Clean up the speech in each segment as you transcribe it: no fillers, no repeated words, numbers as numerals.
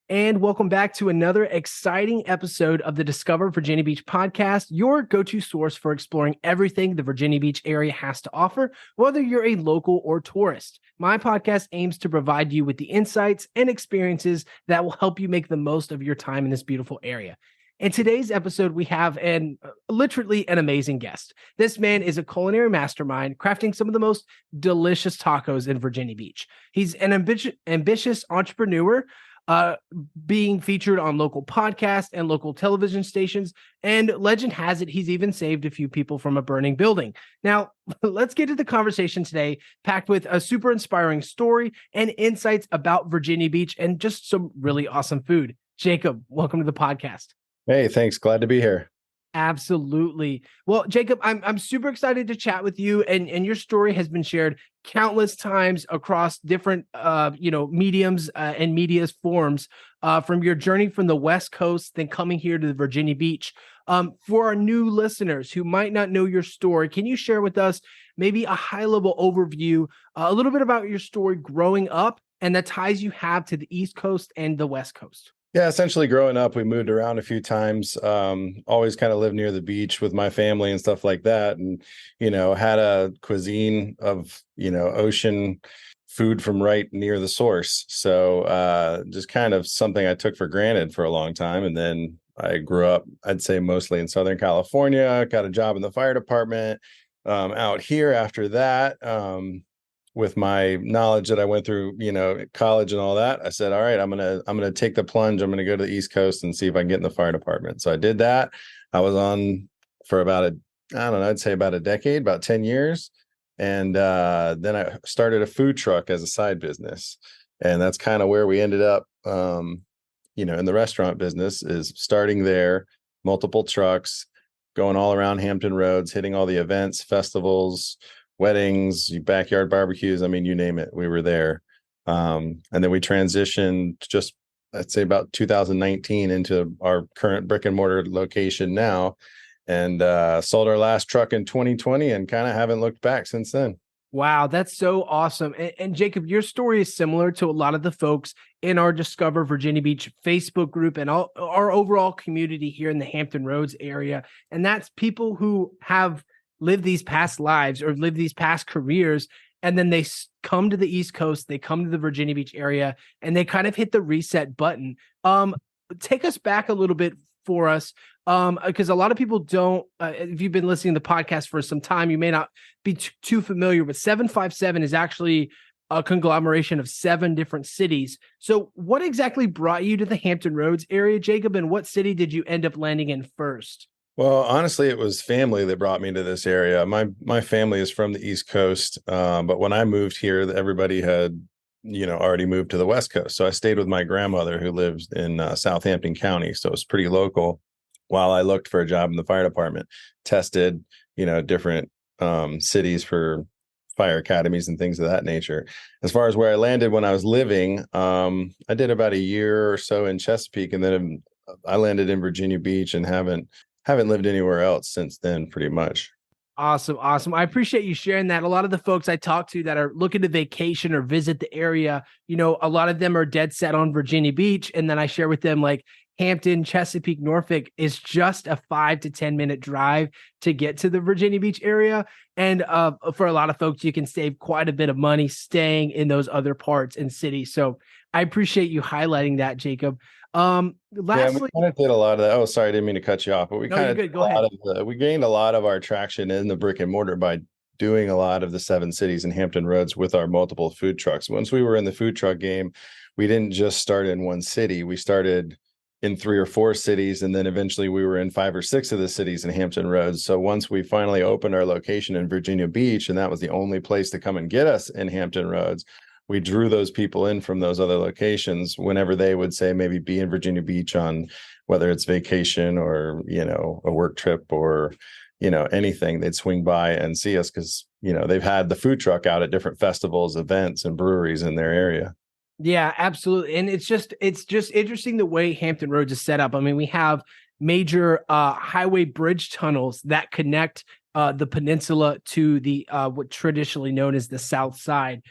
And welcome back to another exciting episode of the Discover Virginia Beach podcast, your go-to source for exploring everything the Virginia Beach area has to offer, whether you're a local or tourist. My podcast aims to provide you with the insights and experiences that will help you make the most of your time in this beautiful area. In today's episode, we have literally an amazing guest. This man is a culinary mastermind, crafting some of the most delicious tacos in Virginia Beach. He's an ambitious entrepreneur, being featured on local podcasts and local television stations. And legend has it, he's even saved a few people from a burning building. Now, let's get to the conversation today, packed with a super inspiring story and insights about Virginia Beach and just some really awesome food. Jacob, welcome to the podcast. Hey, thanks. Glad to be here. Absolutely. Well, Jacob, I'm super excited to chat with you, and your story has been shared countless times across different mediums and media forms, from your journey from the West Coast, then coming here to the Virginia Beach. For our new listeners who might not know your story, can you share with us maybe a high-level overview, a little bit about your story growing up and the ties you have to the East Coast and the West Coast? Yeah, essentially growing up, we moved around a few times, always kind of lived near the beach with my family and stuff like that. And, had a cuisine of, ocean food from right near the source. So just kind of something I took for granted for a long time. And then I grew up, I'd say mostly in Southern California, got a job in the fire department out here after that. With my knowledge that I went through, college and all that, I said, all right, I'm gonna take the plunge. I'm gonna go to the East Coast and see if I can get in the fire department. So I did that. I was on for about I'd say about a decade, about 10 years. And then I started a food truck as a side business. And that's kind of where we ended up, in the restaurant business, is starting there, multiple trucks, going all around Hampton Roads, hitting all the events, festivals, weddings, backyard barbecues. I mean, you name it, we were there. And then we transitioned just, I'd say about 2019 into our current brick and mortar location now, and sold our last truck in 2020 and kind of haven't looked back since then. Wow, that's so awesome. And Jacob, your story is similar to a lot of the folks in our Discover Virginia Beach Facebook group and our overall community here in the Hampton Roads area. And that's people who have live these past lives or live these past careers, and then they come to the East Coast, they come to the Virginia Beach area, and they kind of hit the reset button. Take us back a little bit for us, because a lot of people don't, if you've been listening to the podcast for some time, you may not be too familiar with 757 is actually a conglomeration of 7 different cities. So what exactly brought you to the Hampton Roads area, Jacob, and what city did you end up landing in first? Well, honestly, it was family that brought me to this area. My family is from the East Coast, but when I moved here, everybody had, already moved to the West Coast. So I stayed with my grandmother who lives in Southampton County. So it's pretty local while I looked for a job in the fire department, tested, different cities for fire academies and things of that nature. As far as where I landed when I was living, I did about a year or so in Chesapeake, and then I landed in Virginia Beach and haven't lived anywhere else since then, pretty much. Awesome. I appreciate you sharing that. A lot of the folks I talk to that are looking to vacation or visit the area, a lot of them are dead set on Virginia Beach. And then I share with them like Hampton, Chesapeake, Norfolk is just a 5 to 10 minute drive to get to the Virginia Beach area. And for a lot of folks, you can save quite a bit of money staying in those other parts and cities. So I appreciate you highlighting that, Jacob. Lastly, we kind of did a lot of that. Oh, sorry, I didn't mean to cut you off, but we we gained a lot of our traction in the brick and mortar by doing a lot of the 7 cities in Hampton Roads with our multiple food trucks. Once we were in the food truck game, we didn't just start in one city. We started in 3 or 4 cities, and then eventually we were in 5 or 6 of the cities in Hampton Roads. So once we finally opened our location in Virginia Beach, and that was the only place to come and get us in Hampton Roads, we drew those people in from those other locations whenever they would say maybe be in Virginia Beach on whether it's vacation or, a work trip or, anything, they'd swing by and see us because, they've had the food truck out at different festivals, events, and breweries in their area. Yeah, absolutely. And it's just interesting the way Hampton Roads is set up. I mean, we have major highway bridge tunnels that connect the peninsula to the what traditionally known as the South Side.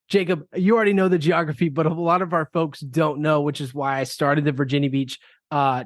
Jacob, you already know the geography, but a lot of our folks don't know, which is why I started the Virginia Beach,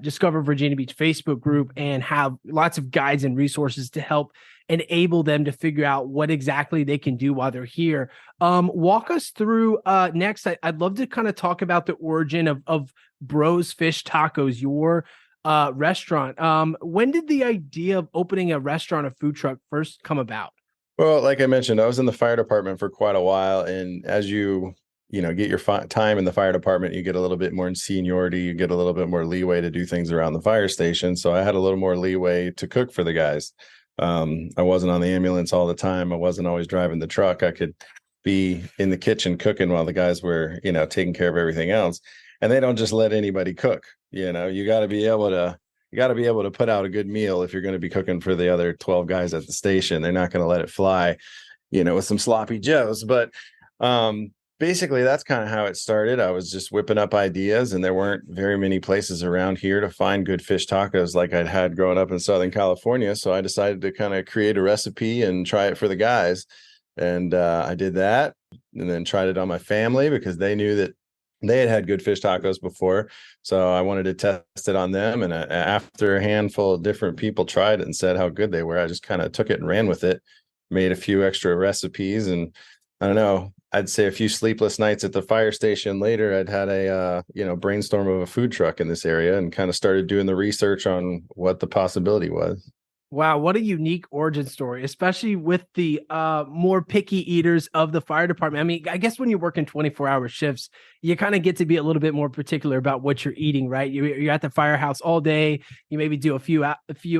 Discover Virginia Beach Facebook group and have lots of guides and resources to help enable them to figure out what exactly they can do while they're here. Walk us through next. I'd love to kind of talk about the origin of Bros Fish Tacos, your restaurant. When did the idea of opening a restaurant, a food truck first come about? Well, like I mentioned, I was in the fire department for quite a while, and as you get your time in the fire department, you get a little bit more in seniority, you get a little bit more leeway to do things around the fire station. So I had a little more leeway to cook for the guys. I wasn't on the ambulance all the time. I wasn't always driving the truck. I could be in the kitchen cooking while the guys were, taking care of everything else. And they don't just let anybody cook. You got to be able to put out a good meal if you're going to be cooking for the other 12 guys at the station. They're not going to let it fly, with some sloppy joes. But basically, that's kind of how it started. I was just whipping up ideas, and there weren't very many places around here to find good fish tacos like I'd had growing up in Southern California. So I decided to kind of create a recipe and try it for the guys. And I did that, and then tried it on my family because they knew that they had good fish tacos before. So I wanted to test it on them. And after a handful of different people tried it and said how good they were, I just kind of took it and ran with it, made a few extra recipes. And I don't know, I'd say a few sleepless nights at the fire station later, I'd had a, brainstorm of a food truck in this area and kind of started doing the research on what the possibility was. Wow, what a unique origin story, especially with the more picky eaters of the fire department. I mean, I guess when you're working 24-hour shifts, you kind of get to be a little bit more particular about what you're eating, right? You're at the firehouse all day. You maybe do a few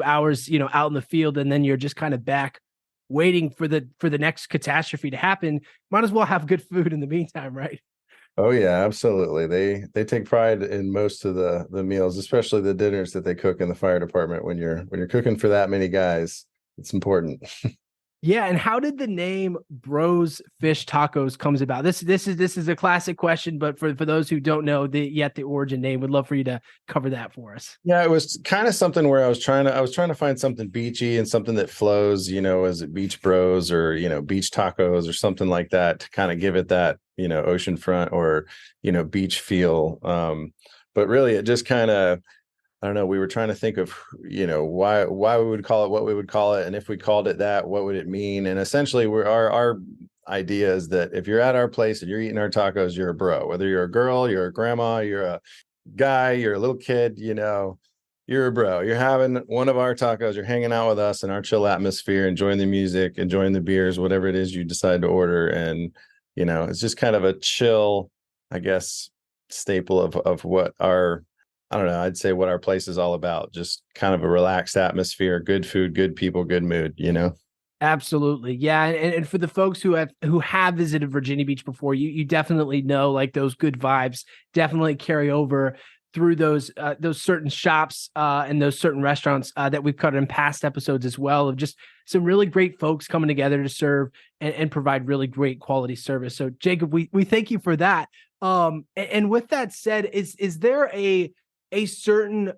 hours, out in the field, and then you're just kind of back waiting for the next catastrophe to happen. Might as well have good food in the meantime, right? Oh yeah, absolutely. They take pride in most of the meals, especially the dinners that they cook in the fire department. When you're cooking for that many guys, it's important. Yeah, and how did the name Bros Fish Tacos comes about? This is a classic question, but for those who don't know the origin name, would love for you to cover that for us. Yeah, it was kind of something where I was trying to find something beachy and something that flows, as it beach bros or, beach tacos or something like that to kind of give it that, oceanfront or, beach feel. But really it just kind of, I don't know, we were trying to think of, why we would call it what we would call it. And if we called it that, what would it mean? And essentially our idea is that if you're at our place and you're eating our tacos, you're a bro, whether you're a girl, you're a grandma, you're a guy, you're a little kid, you're a bro. You're having one of our tacos, you're hanging out with us in our chill atmosphere, enjoying the music, enjoying the beers, whatever it is you decide to order. And, it's just kind of a chill, I guess, staple of what I don't know, I'd say what our place is all about. Just kind of a relaxed atmosphere, good food, good people, good mood, Absolutely. Yeah. And for the folks who have visited Virginia Beach before, you definitely know like those good vibes definitely carry over through those certain shops and those certain restaurants that we've covered in past episodes as well, of just some really great folks coming together to serve and provide really great quality service. So Jacob, we thank you for that. And with that said, is there a certain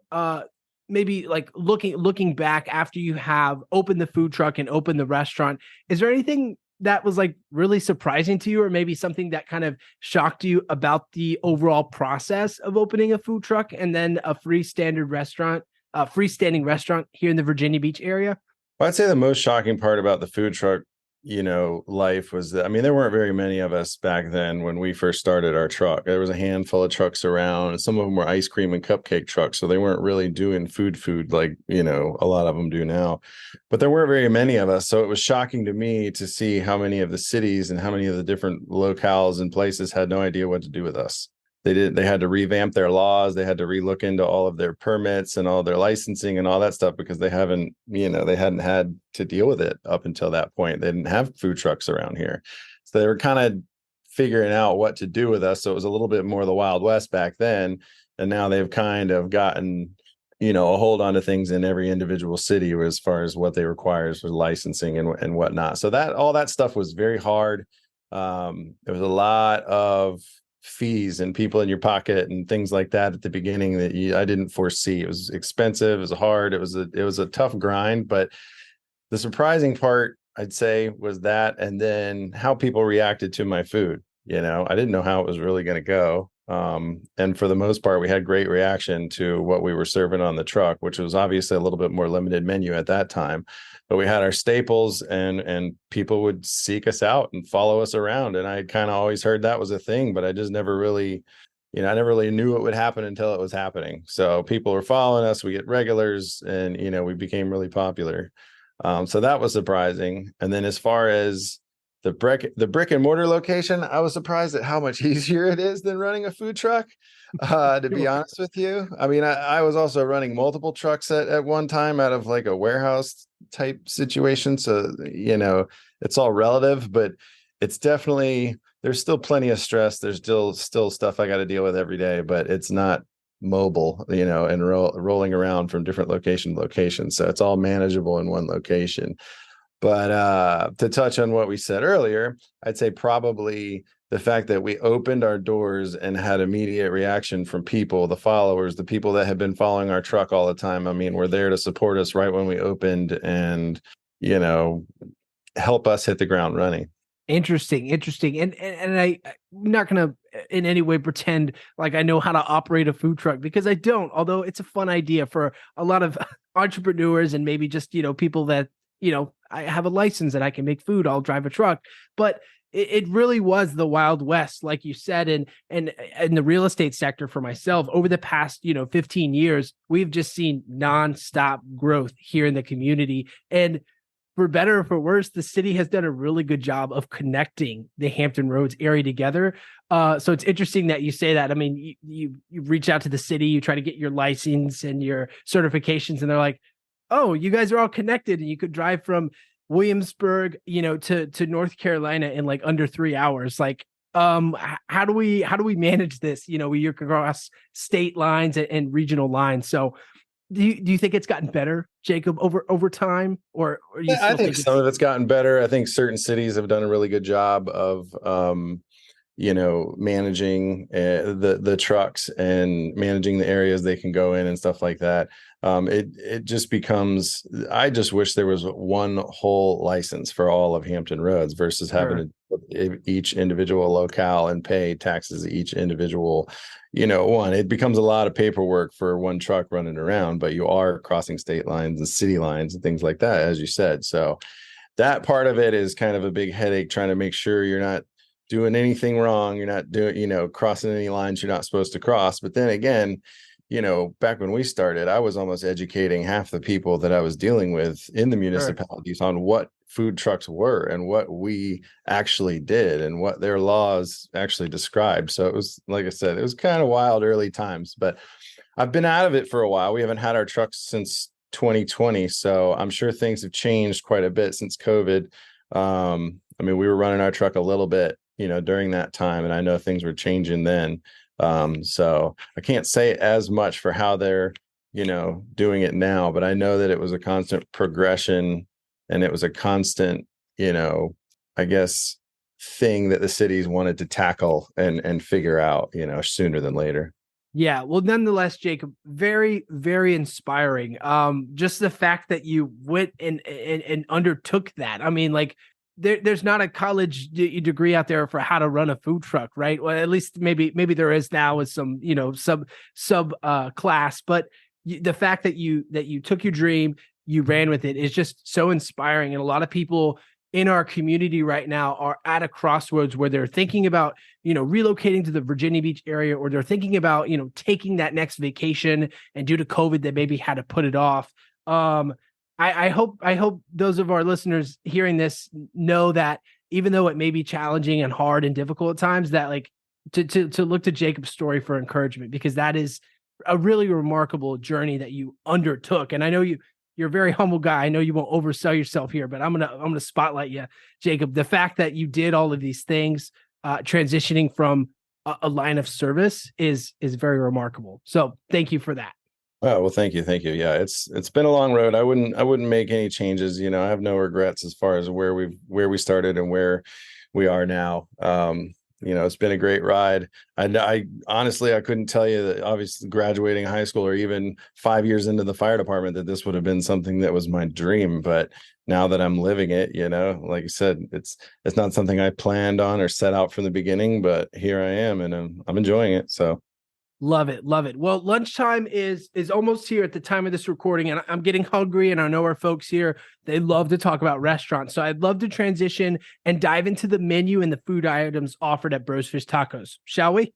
maybe like looking back after you have opened the food truck and opened the restaurant, is there anything that was like really surprising to you, or maybe something that kind of shocked you about the overall process of opening a food truck and then a freestanding restaurant here in the Virginia Beach area? Well, I'd say the most shocking part about the food truck, life was that, I mean, there weren't very many of us back then when we first started our truck. There was a handful of trucks around. Some of them were ice cream and cupcake trucks. So they weren't really doing food like, a lot of them do now. But there weren't very many of us. So it was shocking to me to see how many of the cities and how many of the different locales and places had no idea what to do with us. They had to revamp their laws. They had to relook into all of their permits and all their licensing and all that stuff because they hadn't had to deal with it up until that point. They didn't have food trucks around here. So they were kind of figuring out what to do with us. So it was a little bit more the Wild West back then. And now they've kind of gotten, a hold on to things in every individual city as far as what they require for licensing and whatnot. So all that stuff was very hard. There was a lot of fees and people in your pocket and things like that at the beginning that I didn't foresee. It was expensive. It was hard. It was a tough grind, but the surprising part I'd say was that, and then how people reacted to my food. I didn't know how it was really going to go. And for the most part, we had great reaction to what we were serving on the truck, which was obviously a little bit more limited menu at that time. But we had our staples, and people would seek us out and follow us around. And I kind of always heard that was a thing, but I just never really, I never really knew what would happen until it was happening. So people were following us, we get regulars, and we became really popular. So that was surprising. And then as far as the brick and mortar location, I was surprised at how much easier it is than running a food truck. To be honest with you, I mean, I was also running multiple trucks at one time out of like a warehouse type situation. So, it's all relative, but it's definitely, there's still plenty of stress. There's still stuff I got to deal with every day, but it's not mobile, and rolling around from different location to location. So it's all manageable in one location. But to touch on what we said earlier, I'd say probably the fact that we opened our doors and had immediate reaction from people, the followers, the people that had been following our truck all the time. I mean, were there to support us right when we opened and, help us hit the ground running. Interesting. And I'm not gonna in any way pretend like I know how to operate a food truck, because I don't, although it's a fun idea for a lot of entrepreneurs and maybe just, people that, I have a license and I can make food, I'll drive a truck. But it really was the Wild West, like you said, and in the real estate sector for myself over the past, 15 years, we've just seen nonstop growth here in the community. And for better or for worse, the city has done a really good job of connecting the Hampton Roads area together. So it's interesting that you say that. I mean, you reach out to the city, you try to get your license and your certifications, and they're like, "Oh, you guys are all connected, and you could drive from Williamsburg, to North Carolina in like under 3 hours." Like, how do we manage this? We across state lines and regional lines. So do you think it's gotten better, Jacob, over time, or you I still think think some it's of it's gotten better. I think certain cities have done a really good job of, managing the trucks and managing the areas they can go in and stuff like that. It just becomes. I just wish there was one whole license for all of Hampton Roads versus having sure? each individual locale and pay taxes each individual. One, it becomes a lot of paperwork for one truck running around, but you are crossing state lines and city lines and things like that, as you said. So that part of it is kind of a big headache, trying to make sure you're not doing anything wrong. You're not doing, crossing any lines you're not supposed to cross. But then again, back when we started, I was almost educating half the people that I was dealing with in the Sure. municipalities on what food trucks were and what we actually did and what their laws actually described. So it was, like I said, it was kind of wild early times, but I've been out of it for a while. We haven't had our trucks since 2020. So I'm sure things have changed quite a bit since COVID. I mean, we were running our truck a little bit, during that time, and I know things were changing then. So I can't say as much for how they're, doing it now, but I know that it was a constant progression and it was a constant, I guess, thing that the cities wanted to tackle and figure out, sooner than later. Yeah, well, nonetheless, Jacob, very, very inspiring. Just the fact that you went and undertook that. I mean, like, there's not a college degree out there for how to run a food truck, right? Well, at least maybe there is now with some, sub class. But the fact that you took your dream, you ran with it, is just so inspiring. And a lot of people in our community right now are at a crossroads where they're thinking about, relocating to the Virginia Beach area, or they're thinking about, taking that next vacation, and due to COVID, they maybe had to put it off. I hope those of our listeners hearing this know that even though it may be challenging and hard and difficult at times, that like to look to Jacob's story for encouragement, because that is a really remarkable journey that you undertook. And I know you're a very humble guy. I know you won't oversell yourself here, but I'm gonna spotlight you, Jacob. The fact that you did all of these things, transitioning from a line of service is very remarkable. So thank you for that. Oh, well, thank you. Thank you. Yeah, it's been a long road. I wouldn't make any changes. I have no regrets as far as where we started and where we are now. it's been a great ride. I honestly, I couldn't tell you that obviously graduating high school or even 5 years into the fire department that this would have been something that was my dream. But now that I'm living it, like I said, it's not something I planned on or set out from the beginning, but here I am and I'm enjoying it. So Love it. Love it. Well, lunchtime is almost here at the time of this recording, and I'm getting hungry, and I know our folks here, they love to talk about restaurants. So I'd love to transition and dive into the menu and the food items offered at Bros Fish Tacos. Shall we?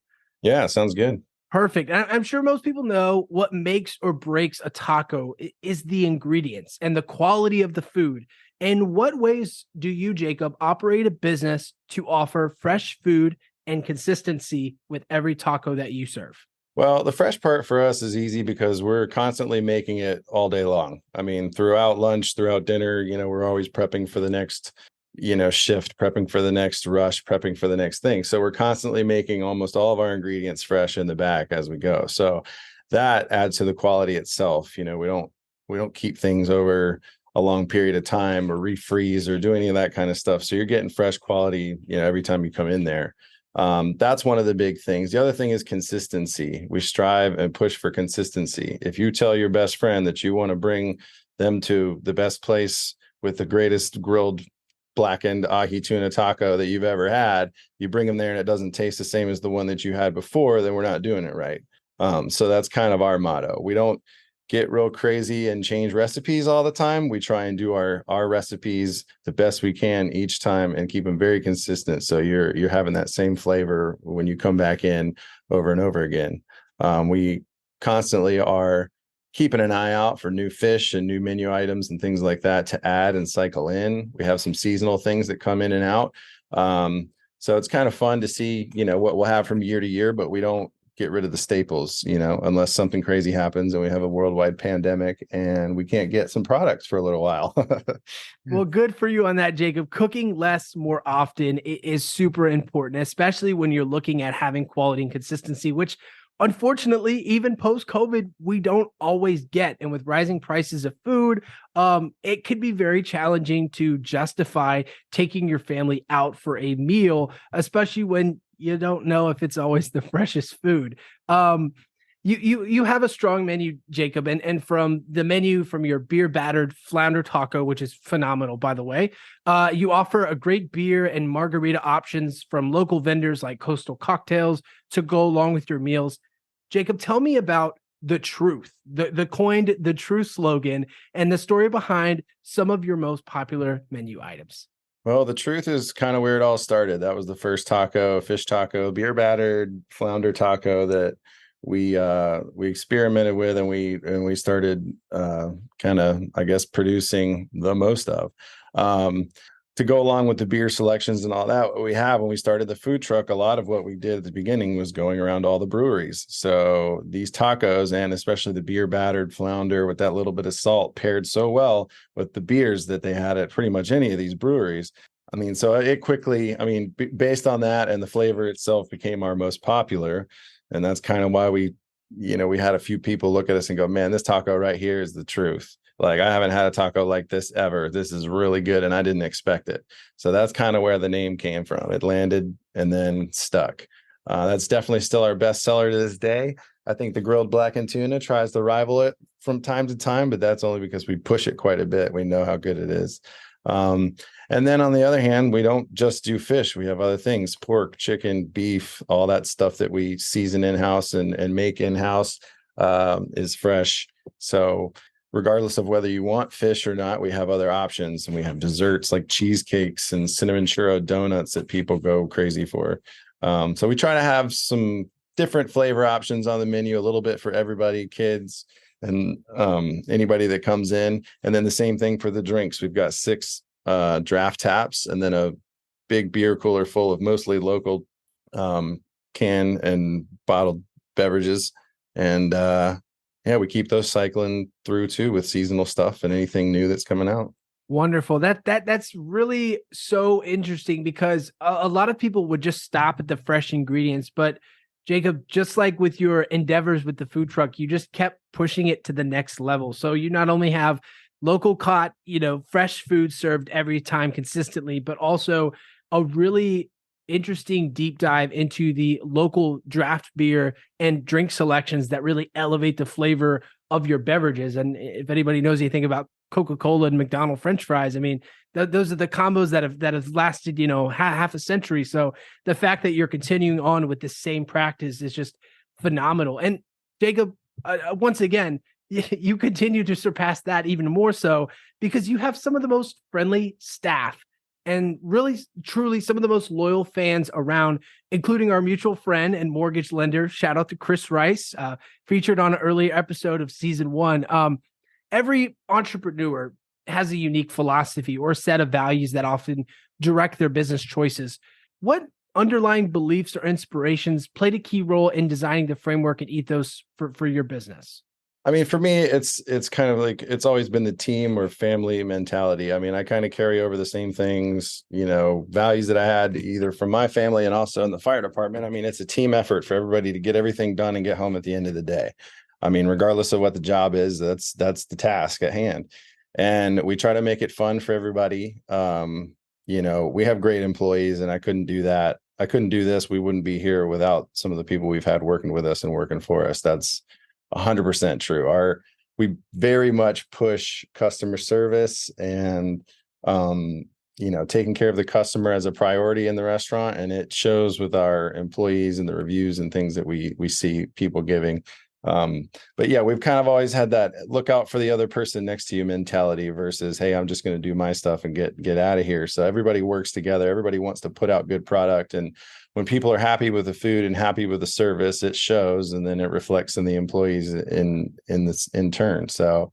yeah, sounds good. Perfect. I'm sure most people know what makes or breaks a taco is the ingredients and the quality of the food. In what ways do you, Jacob, operate a business to offer fresh food and consistency with every taco that you serve? Well, the fresh part for us is easy because we're constantly making it all day long. I mean, throughout lunch, throughout dinner, we're always prepping for the next, shift, prepping for the next rush, prepping for the next thing. So we're constantly making almost all of our ingredients fresh in the back as we go. So that adds to the quality itself. We don't keep things over a long period of time or refreeze or do any of that kind of stuff. So you're getting fresh quality, every time you come in there. That's one of the big things. The other thing is consistency. We strive and push for consistency. If you tell your best friend that you want to bring them to the best place with the greatest grilled blackened ahi tuna taco that you've ever had, you bring them there and it doesn't taste the same as the one that you had before, then we're not doing it right. So that's kind of our motto. We don't get real crazy and change recipes all the time. We try and do our recipes the best we can each time and keep them very consistent. So you're having that same flavor when you come back in over and over again. We constantly are keeping an eye out for new fish and new menu items and things like that to add and cycle in. We have some seasonal things that come in and out. So it's kind of fun to see, what we'll have from year to year, but we don't get rid of the staples, unless something crazy happens and we have a worldwide pandemic and we can't get some products for a little while. Well, good for you on that, Jacob. Cooking less more often is super important, especially when you're looking at having quality and consistency, which unfortunately, even post-COVID, we don't always get. And with rising prices of food, it could be very challenging to justify taking your family out for a meal, especially when you don't know if it's always the freshest food. You have a strong menu, Jacob, and from the menu from your beer battered flounder taco, which is phenomenal, by the way. You offer a great beer and margarita options from local vendors like Coastal Cocktails to go along with your meals. Jacob, tell me about the truth, the coined the truth slogan, and the story behind some of your most popular menu items. Well, the truth is kind of where it all started. That was the first taco, fish taco, beer battered flounder taco that we experimented with and we started kind of, I guess, producing the most of. To go along with the beer selections and all that, what we have when we started the food truck, a lot of what we did at the beginning was going around all the breweries. So these tacos, and especially the beer battered flounder with that little bit of salt, paired so well with the beers that they had at pretty much any of these breweries. I mean, so it quickly, based on that and the flavor itself became our most popular. And that's kind of why we had a few people look at us and go, man, this taco right here is the truth. Like, I haven't had a taco like this ever. This is really good. And I didn't expect it. So that's kind of where the name came from. It landed and then stuck. That's definitely still our best seller to this day. I think the grilled blackened tuna tries to rival it from time to time, but that's only because we push it quite a bit. We know how good it is. And then on the other hand, we don't just do fish. We have other things, pork, chicken, beef, all that stuff that we season in-house and make in-house is fresh. So regardless of whether you want fish or not, we have other options, and we have desserts like cheesecakes and cinnamon churro donuts that people go crazy for. So we try to have some different flavor options on the menu, a little bit for everybody, kids and anybody that comes in. And then the same thing for the drinks. We've got 6 draft taps and then a big beer cooler full of mostly local can and bottled beverages. And yeah, we keep those cycling through too with seasonal stuff and anything new that's coming out. Wonderful. That's really so interesting because a lot of people would just stop at the fresh ingredients. But Jacob, just like with your endeavors with the food truck, you just kept pushing it to the next level. So you not only have local caught, fresh food served every time consistently, but also a really interesting deep dive into the local draft beer and drink selections that really elevate the flavor of your beverages. And if anybody knows anything about Coca-Cola and McDonald's French fries, I mean, those are the combos that have lasted, half a century. So the fact that you're continuing on with the same practice is just phenomenal. And Jacob, once again, you continue to surpass that even more so because you have some of the most friendly staff and really, truly some of the most loyal fans around, including our mutual friend and mortgage lender. Shout out to Chris Rice, featured on an earlier episode of season 1. Every entrepreneur has a unique philosophy or a set of values that often direct their business choices. What underlying beliefs or inspirations played a key role in designing the framework and ethos for your business? I mean, for me, it's kind of like it's always been the team or family mentality. I mean, I kind of carry over the same things, values that I had either from my family and also in the fire department. I mean, it's a team effort for everybody to get everything done and get home at the end of the day. I mean, regardless of what the job is, that's the task at hand. And we try to make it fun for everybody. We have great employees, and I couldn't do that. I couldn't do this. We wouldn't be here without some of the people we've had working with us and working for us. That's 100% true. We very much push customer service and, taking care of the customer as a priority in the restaurant. And it shows with our employees and the reviews and things that we see people giving. But yeah, we've kind of always had that look out for the other person next to you mentality versus, hey, I'm just going to do my stuff and get out of here. So everybody works together. Everybody wants to put out good product. And when people are happy with the food and happy with the service, it shows, and then it reflects in the employees in turn. So,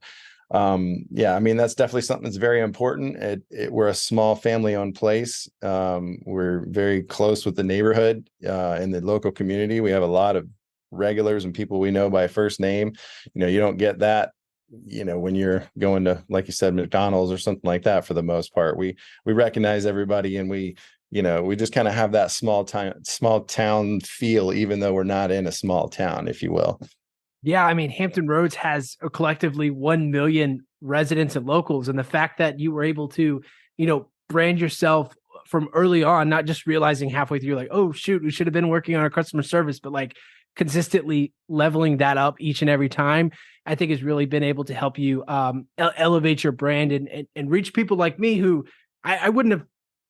I mean, that's definitely something that's very important. We're a small family-owned place. We're very close with the neighborhood, in the local community. We have a lot of regulars and people we know by first name. You don't get that, when you're going to, like you said, McDonald's or something like that. For the most part, we recognize everybody, and we just kind of have that small town feel, even though we're not in a small town, if you will. Yeah, I mean, Hampton Roads has collectively 1 million residents and locals. And the fact that you were able to, brand yourself from early on, not just realizing halfway through, like, oh, shoot, we should have been working on our customer service, but like consistently leveling that up each and every time, I think has really been able to help you elevate your brand and reach people like me who I wouldn't have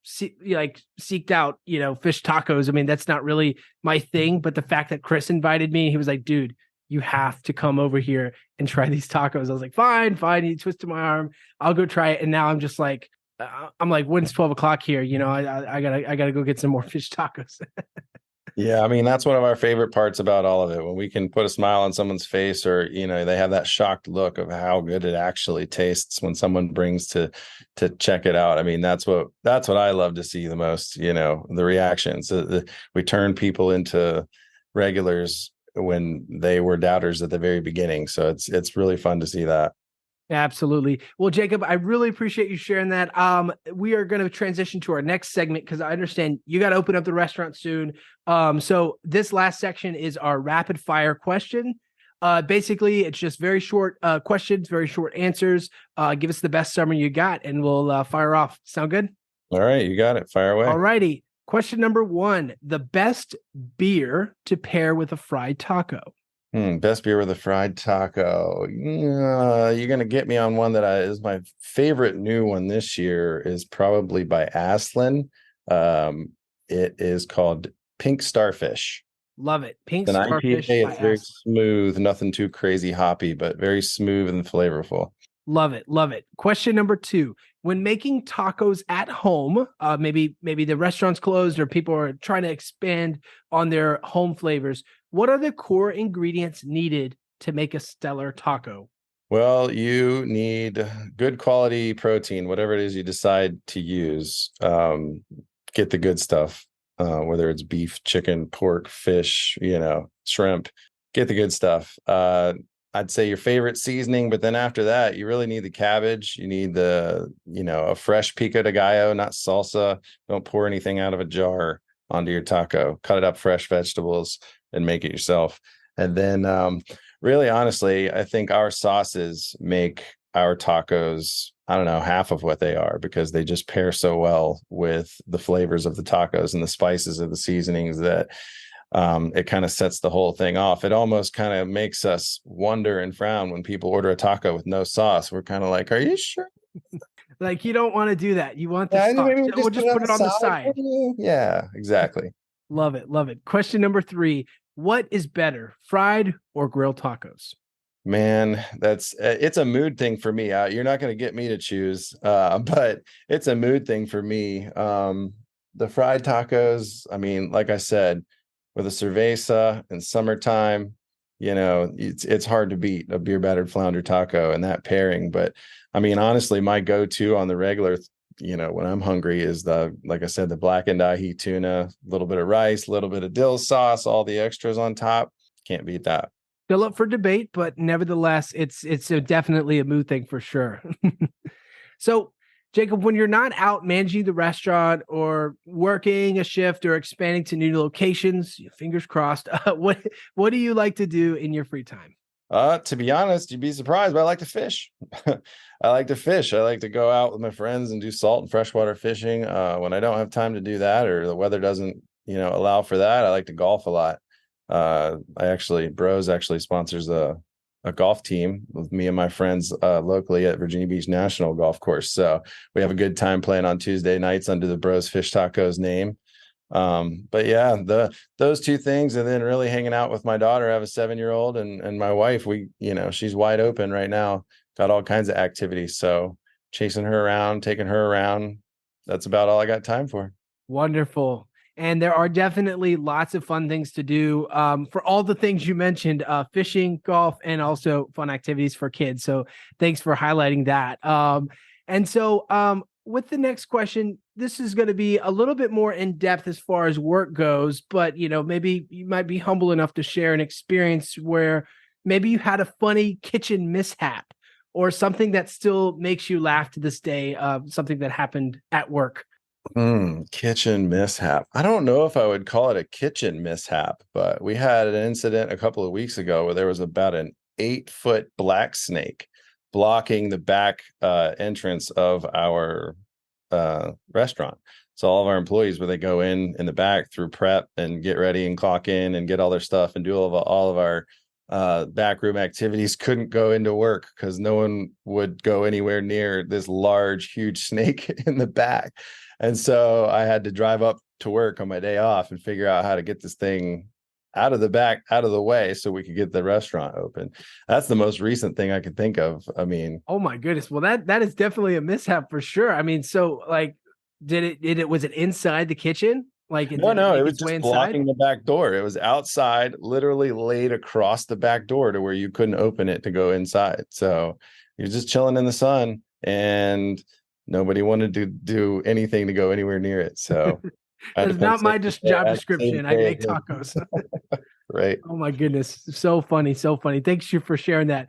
seeked out, fish tacos. I mean, that's not really my thing. But the fact that Chris invited me, he was like, dude, you have to come over here and try these tacos. I was like, fine. He twisted my arm. I'll go try it. And now I'm just like, when's 12 o'clock here? I gotta go get some more fish tacos. Yeah, I mean, that's one of our favorite parts about all of it. When we can put a smile on someone's face, or, they have that shocked look of how good it actually tastes when someone brings to check it out. I mean, that's what I love to see the most, the reactions. We turn people into regulars when they were doubters at the very beginning. So it's really fun to see that. Absolutely. Well, Jacob, I really appreciate you sharing that. We are going to transition to our next segment because I understand you got to open up the restaurant soon. So this last section is our rapid fire question. Basically, it's just very short questions, very short answers. Give us the best summary you got, and we'll fire off. Sound good? All right, you got it. Fire away. All righty. Question number 1: the best beer to pair with a fried taco. Best beer with a fried taco. You're going to get me on one that is my favorite new one this year is probably by Aslan. It is called Pink Starfish. Love it. Pink It's an Starfish. IPA. It's very smooth, nothing too crazy hoppy, but very smooth and flavorful. Love it. Love it. Question number 2. When making tacos at home, maybe the restaurant's closed or people are trying to expand on their home flavors, what are the core ingredients needed to make a stellar taco? Well, you need good quality protein, whatever it is you decide to use. Get the good stuff, whether it's beef, chicken, pork, fish, shrimp. Get the good stuff. I'd say your favorite seasoning, but then after that, you really need the cabbage. You need a fresh pico de gallo, not salsa. Don't pour anything out of a jar onto your taco. Cut it up, fresh vegetables, and make it yourself. And then really, honestly, I think our sauces make our tacos, I don't know, half of what they are, because they just pair so well with the flavors of the tacos and the spices of the seasonings that it kind of sets the whole thing off. It almost kind of makes us wonder and frown when people order a taco with no sauce. We're kind of like, are you sure? Like, you don't want to do that. You want the Yeah, sauce. maybe we We'll just put just it on put the it on the side for side. you. Yeah, exactly. Love it. Love it. Question number 3. What is better, fried or grilled tacos? Man, it's a mood thing for me. You're not going to get me to choose, but it's a mood thing for me. The fried tacos, I mean, like I said, with a cerveza in summertime, it's hard to beat a beer battered flounder taco and that pairing. But I mean, honestly, my go-to on the regular, when I'm hungry is like I said, the blackened ahi tuna, a little bit of rice, a little bit of dill sauce, all the extras on top. Can't beat that. Still up for debate, but nevertheless, it's definitely a mood thing for sure. So, Jacob, when you're not out managing the restaurant or working a shift or expanding to new locations, fingers crossed, what do you like to do in your free time? To be honest, you'd be surprised, but I like to fish. I like to fish. I like to go out with my friends and do salt and freshwater fishing. When I don't have time to do that, or the weather doesn't, allow for that, I like to golf a lot. Bros actually sponsors a golf team with me and my friends locally at Virginia Beach National Golf Course. So we have a good time playing on Tuesday nights under the Bros Fish Tacos name. But yeah, those two things, and then really hanging out with my daughter. I have a 7-year-old, and my wife, she's wide open right now, got all kinds of activities. So chasing her around, taking her around, that's about all I got time for. Wonderful. And there are definitely lots of fun things to do for all the things you mentioned, fishing, golf, and also fun activities for kids. So thanks for highlighting that. With the next question, this is going to be a little bit more in depth as far as work goes, but maybe you might be humble enough to share an experience where maybe you had a funny kitchen mishap or something that still makes you laugh to this day, something that happened at work. Kitchen mishap. I don't know if I would call it a kitchen mishap, but we had an incident a couple of weeks ago where there was about an 8-foot black snake blocking the back entrance of our restaurant. So all of our employees, where they go in the back through prep and get ready and clock in and get all their stuff and do all of our backroom activities, couldn't go into work because no one would go anywhere near this large, huge snake in the back. And so I had to drive up to work on my day off and figure out how to get this thing out of the back, out of the way, so we could get the restaurant open. That's the most recent thing I could think of. I mean, oh my goodness. Well, that is definitely a mishap for sure. I mean, so like, was it inside the kitchen? Like, did it no, it make was its way just inside? blocking the back door. It was outside, literally laid across the back door to where you couldn't open it to go inside. So you're just chilling in the sun, and nobody wanted to do anything to go anywhere near it. So I had to That's come not save my the day. job I had to save description. the I'd day make again. tacos. Right. Oh my goodness. So funny. So funny. Thanks you for sharing that.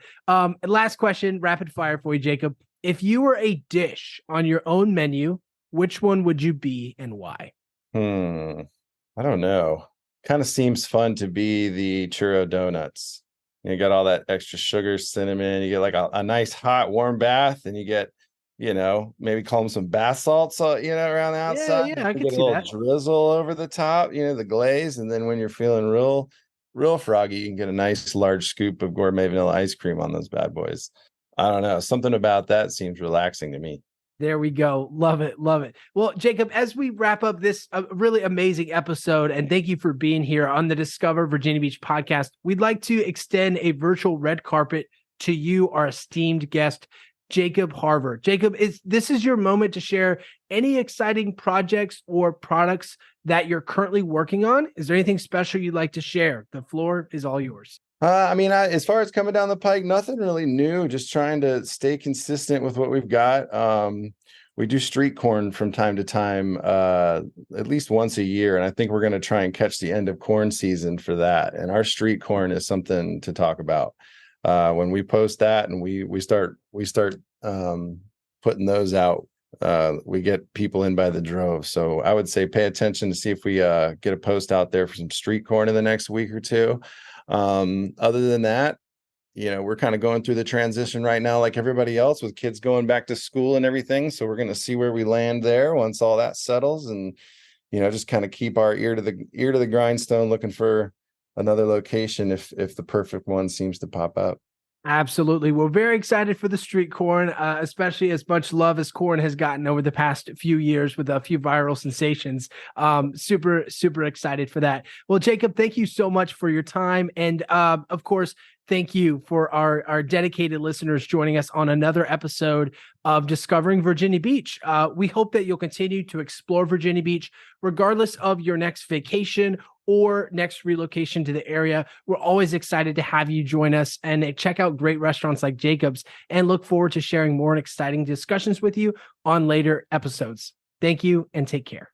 Last question, rapid fire for you, Jacob. If you were a dish on your own menu, which one would you be and why? I don't know. Kind of seems fun to be the churro donuts. You got all that extra sugar, cinnamon. You get like a nice hot warm bath, and you get, maybe call them some bath salts, around the Yeah, outside. yeah, You I can could get a see little that. drizzle over the top, the glaze. And then when you're feeling real froggy, you can get a nice large scoop of gourmet vanilla ice cream on those bad boys. I don't know. Something about that seems relaxing to me. There we go. Love it. Love it. Well, Jacob, as we wrap up this really amazing episode, and thank you for being here on the Discover Virginia Beach podcast, we'd like to extend a virtual red carpet to you, our esteemed guest, Jacob Harver. Jacob, this is your moment to share any exciting projects or products that you're currently working on. Is there anything special you'd like to share? The floor is all yours. As far as coming down the pike, nothing really new. Just trying to stay consistent with what we've got. We do street corn from time to time, at least once a year, and I think we're going to try and catch the end of corn season for that. And our street corn is something to talk about. When we post that and we start putting those out, we get people in by the drove. So I would say pay attention to see if we get a post out there for some street corn in the next week or two. Other than that, we're kind of going through the transition right now, like everybody else, with kids going back to school and everything. So we're going to see where we land there once all that settles, and just kind of keep our ear to the grindstone, looking for another location if the perfect one seems to pop up. Absolutely. We're very excited for the street corn, especially as much love as corn has gotten over the past few years with a few viral sensations. Super, super excited for that. Well, Jacob, thank you so much for your time. And of course, thank you for our dedicated listeners joining us on another episode of Discovering Virginia Beach. We hope that you'll continue to explore Virginia Beach, regardless of your next vacation or next relocation to the area. We're always excited to have you join us and check out great restaurants like Jacob's, and look forward to sharing more exciting discussions with you on later episodes. Thank you and take care.